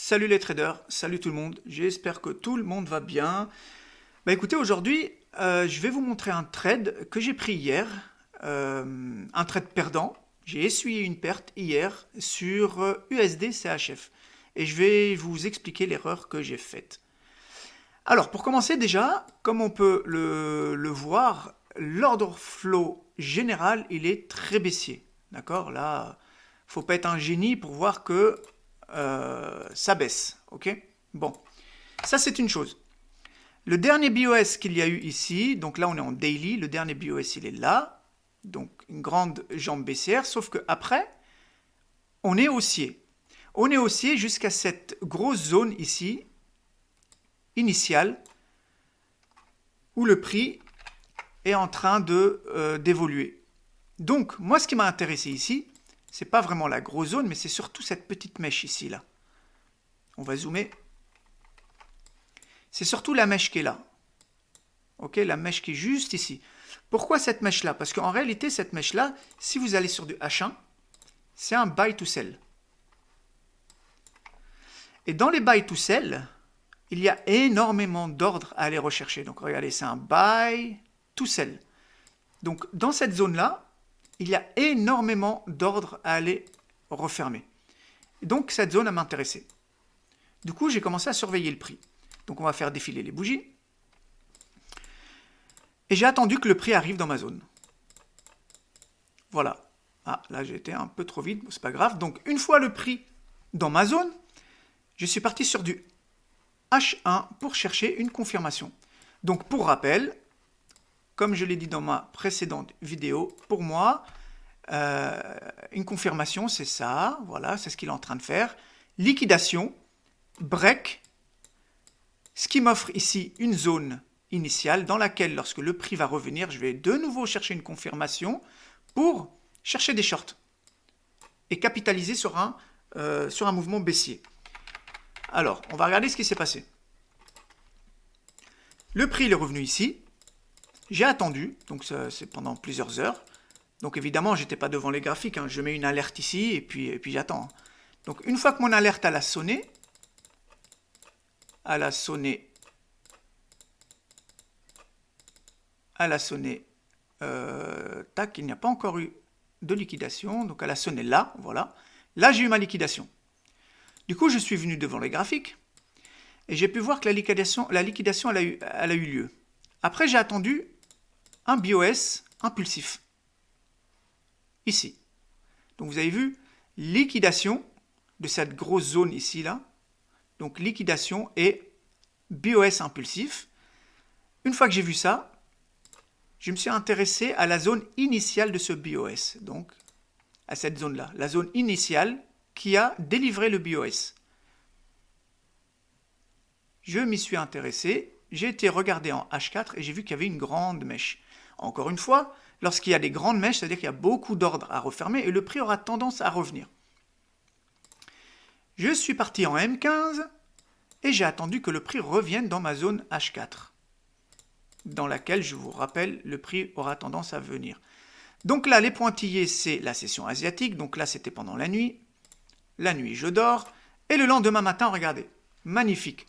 Salut les traders, salut tout le monde, j'espère que tout le monde va bien. Écoutez, aujourd'hui, je vais vous montrer un trade que j'ai pris hier, un trade perdant. J'ai essuyé une perte hier sur USD CHF et je vais vous expliquer l'erreur que j'ai faite. Alors, pour commencer déjà, comme on peut le voir, l'order flow général, il est très baissier. D'accord? Là, faut pas être un génie pour voir que ça baisse. Ok? Bon, ça c'est une chose. Le dernier BOS qu'il y a eu ici, donc là on est en daily, le dernier BOS il est là, donc une grande jambe baissière, sauf que après, on est haussier. On est haussier jusqu'à cette grosse zone ici, initiale, où le prix est en train d'évoluer. Donc, moi ce qui m'a intéressé ici, c'est pas vraiment la grosse zone, mais c'est surtout cette petite mèche ici, là. On va zoomer. C'est surtout la mèche qui est là. Ok, la mèche qui est juste ici. Pourquoi cette mèche-là? Parce qu'en réalité, cette mèche-là, si vous allez sur du H1, c'est un buy to sell. Et dans les buy to sell, il y a énormément d'ordres à aller rechercher. Donc regardez, c'est un buy to sell. Donc dans cette zone-là, il y a énormément d'ordres à aller refermer. Et donc cette zone m'intéressait. Du coup, j'ai commencé à surveiller le prix. Donc on va faire défiler les bougies. Et j'ai attendu que le prix arrive dans ma zone. Voilà. Ah, là j'ai été un peu trop vite, c'est pas grave. Donc une fois le prix dans ma zone, je suis parti sur du H1 pour chercher une confirmation. Donc pour rappel, comme je l'ai dit dans ma précédente vidéo, pour moi, une confirmation, c'est ça. Voilà, c'est ce qu'il est en train de faire. Liquidation, break, ce qui m'offre ici une zone initiale dans laquelle, lorsque le prix va revenir, je vais de nouveau chercher une confirmation pour chercher des shorts et capitaliser sur un mouvement baissier. Alors, on va regarder ce qui s'est passé. Le prix il est revenu ici. J'ai attendu, donc c'est pendant plusieurs heures. Donc évidemment, je n'étais pas devant les graphiques. Hein. Je mets une alerte ici et puis j'attends. Donc une fois que mon alerte a sonné, tac, il n'y a pas encore eu de liquidation. Donc elle a sonné là, voilà. Là, j'ai eu ma liquidation. Du coup, je suis venu devant les graphiques et j'ai pu voir que la liquidation elle a eu lieu. Après, j'ai attendu un BOS impulsif. Ici. Donc vous avez vu, liquidation de cette grosse zone ici, là. Donc liquidation et BOS impulsif. Une fois que j'ai vu ça, je me suis intéressé à la zone initiale de ce BOS. Donc à cette zone-là. La zone initiale qui a délivré le BOS. Je m'y suis intéressé. J'ai été regarder en H4 et j'ai vu qu'il y avait une grande mèche. Encore une fois, lorsqu'il y a des grandes mèches, c'est-à-dire qu'il y a beaucoup d'ordres à refermer et le prix aura tendance à revenir. Je suis parti en M15 et j'ai attendu que le prix revienne dans ma zone H4, dans laquelle, je vous rappelle, le prix aura tendance à venir. Donc là, les pointillés, c'est la session asiatique. Donc là, c'était pendant la nuit. La nuit, je dors. Et le lendemain matin, regardez, magnifique.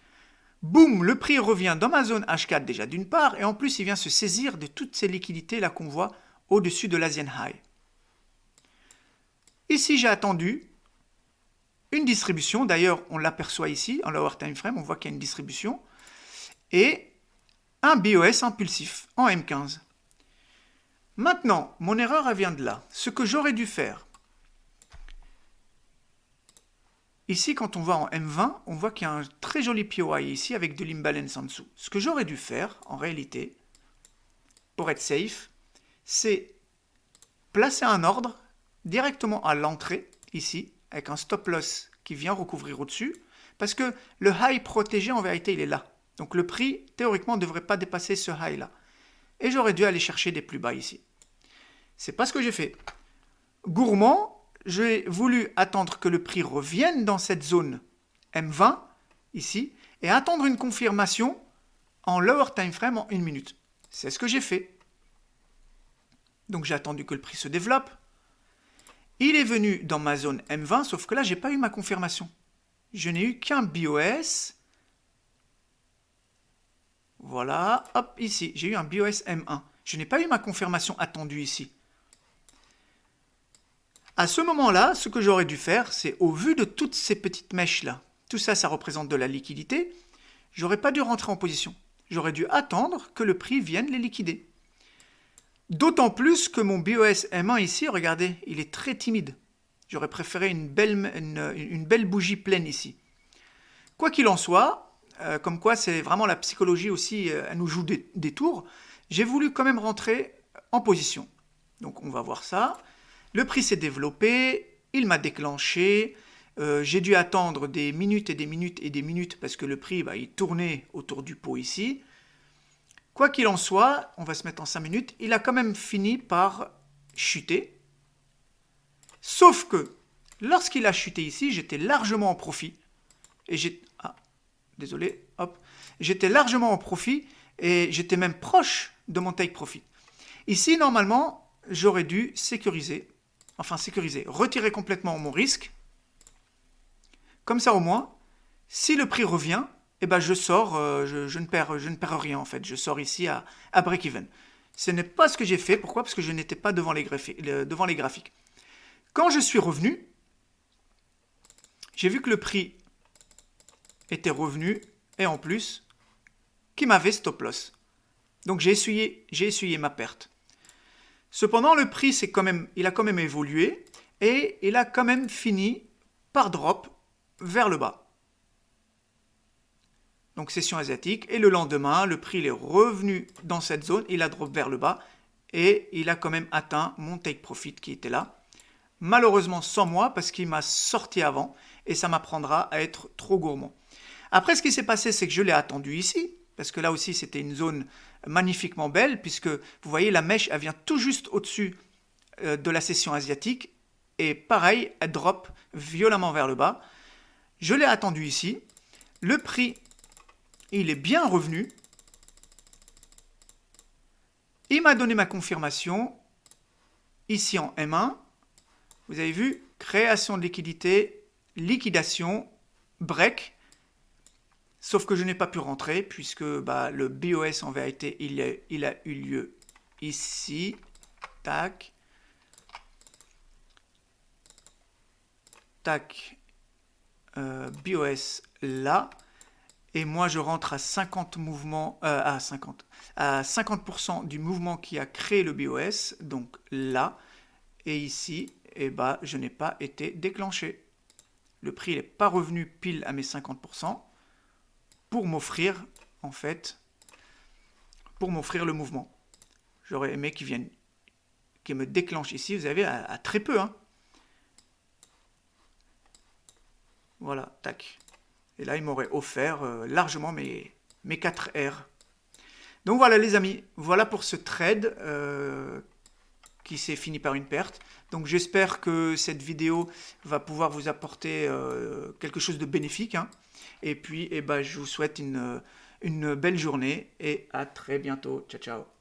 Boum, le prix revient dans ma zone H4 déjà d'une part, et en plus il vient se saisir de toutes ces liquidités là qu'on voit au-dessus de l'Asian High. Ici j'ai attendu une distribution, d'ailleurs on l'aperçoit ici en lower time frame, on voit qu'il y a une distribution, et un BOS impulsif en M15. Maintenant, mon erreur elle vient de là. Ce que j'aurais dû faire, ici, quand on va en M20, on voit qu'il y a un très joli POI ici avec de l'imbalance en dessous. Ce que j'aurais dû faire, en réalité, pour être safe, c'est placer un ordre directement à l'entrée, ici, avec un stop loss qui vient recouvrir au-dessus, parce que le high protégé, en vérité, il est là. Donc le prix, théoriquement, ne devrait pas dépasser ce high-là. Et j'aurais dû aller chercher des plus bas ici. C'est pas ce que j'ai fait. Gourmand, j'ai voulu attendre que le prix revienne dans cette zone M20, ici, et attendre une confirmation en lower time frame en 1 minute. C'est ce que j'ai fait. Donc j'ai attendu que le prix se développe. Il est venu dans ma zone M20, sauf que là, je n'ai pas eu ma confirmation. je n'ai eu qu'un BOS. Voilà, hop, ici, j'ai eu un BOS M1. Je n'ai pas eu ma confirmation attendue ici. À ce moment-là, ce que j'aurais dû faire, c'est au vu de toutes ces petites mèches-là, tout ça, ça représente de la liquidité, j'aurais pas dû rentrer en position. J'aurais dû attendre que le prix vienne les liquider. D'autant plus que mon BOS M1 ici, regardez, il est très timide. J'aurais préféré une belle bougie pleine ici. Quoi qu'il en soit, comme quoi c'est vraiment la psychologie aussi, elle nous joue des tours, j'ai voulu quand même rentrer en position. Donc on va voir ça. Le prix s'est développé, il m'a déclenché, j'ai dû attendre des minutes et des minutes et des minutes parce que le prix, il tournait autour du pot ici. Quoi qu'il en soit, on va se mettre en 5 minutes, il a quand même fini par chuter. Sauf que, lorsqu'il a chuté ici, j'étais largement en profit. Et j'étais largement en profit et j'étais même proche de mon take profit. Ici, normalement, j'aurais dû sécuriser, retirer complètement mon risque. Comme ça, au moins, si le prix revient, eh ben je sors, je ne perds rien en fait. Je sors ici à break-even. Ce n'est pas ce que j'ai fait. Pourquoi? Parce que je n'étais pas devant les graphiques. Quand je suis revenu, j'ai vu que le prix était revenu et en plus, qu'il m'avait stop loss. Donc j'ai essuyé ma perte. Cependant, le prix il a quand même évolué et il a quand même fini par drop vers le bas. Donc session asiatique, et le lendemain, le prix il est revenu dans cette zone, il a drop vers le bas, et il a quand même atteint mon take profit qui était là. Malheureusement sans moi, parce qu'il m'a sorti avant, et ça m'apprendra à être trop gourmand. Après, ce qui s'est passé, c'est que je l'ai attendu ici, parce que là aussi, c'était une zone magnifiquement belle, puisque vous voyez, la mèche, elle vient tout juste au-dessus de la session asiatique, et pareil, elle drop violemment vers le bas. Je l'ai attendu ici, le prix il est bien revenu. Il m'a donné ma confirmation ici en M1. Vous avez vu, création de liquidité, liquidation, break. Sauf que je n'ai pas pu rentrer puisque le BOS en vérité, il a eu lieu ici. Tac. Tac. BOS là. Et moi, je rentre à 50% du mouvement qui a créé le BOS, donc là. Et ici, je n'ai pas été déclenché. Le prix n'est pas revenu pile à mes 50% pour m'offrir, en fait, le mouvement. J'aurais aimé qu'il me déclenche ici, vous avez à très peu. Hein. Voilà, tac. Et là, il m'aurait offert largement mes 4 R. Donc voilà les amis, voilà pour ce trade qui s'est fini par une perte. Donc j'espère que cette vidéo va pouvoir vous apporter quelque chose de bénéfique. Hein. Et puis je vous souhaite une belle journée et à très bientôt. Ciao, ciao.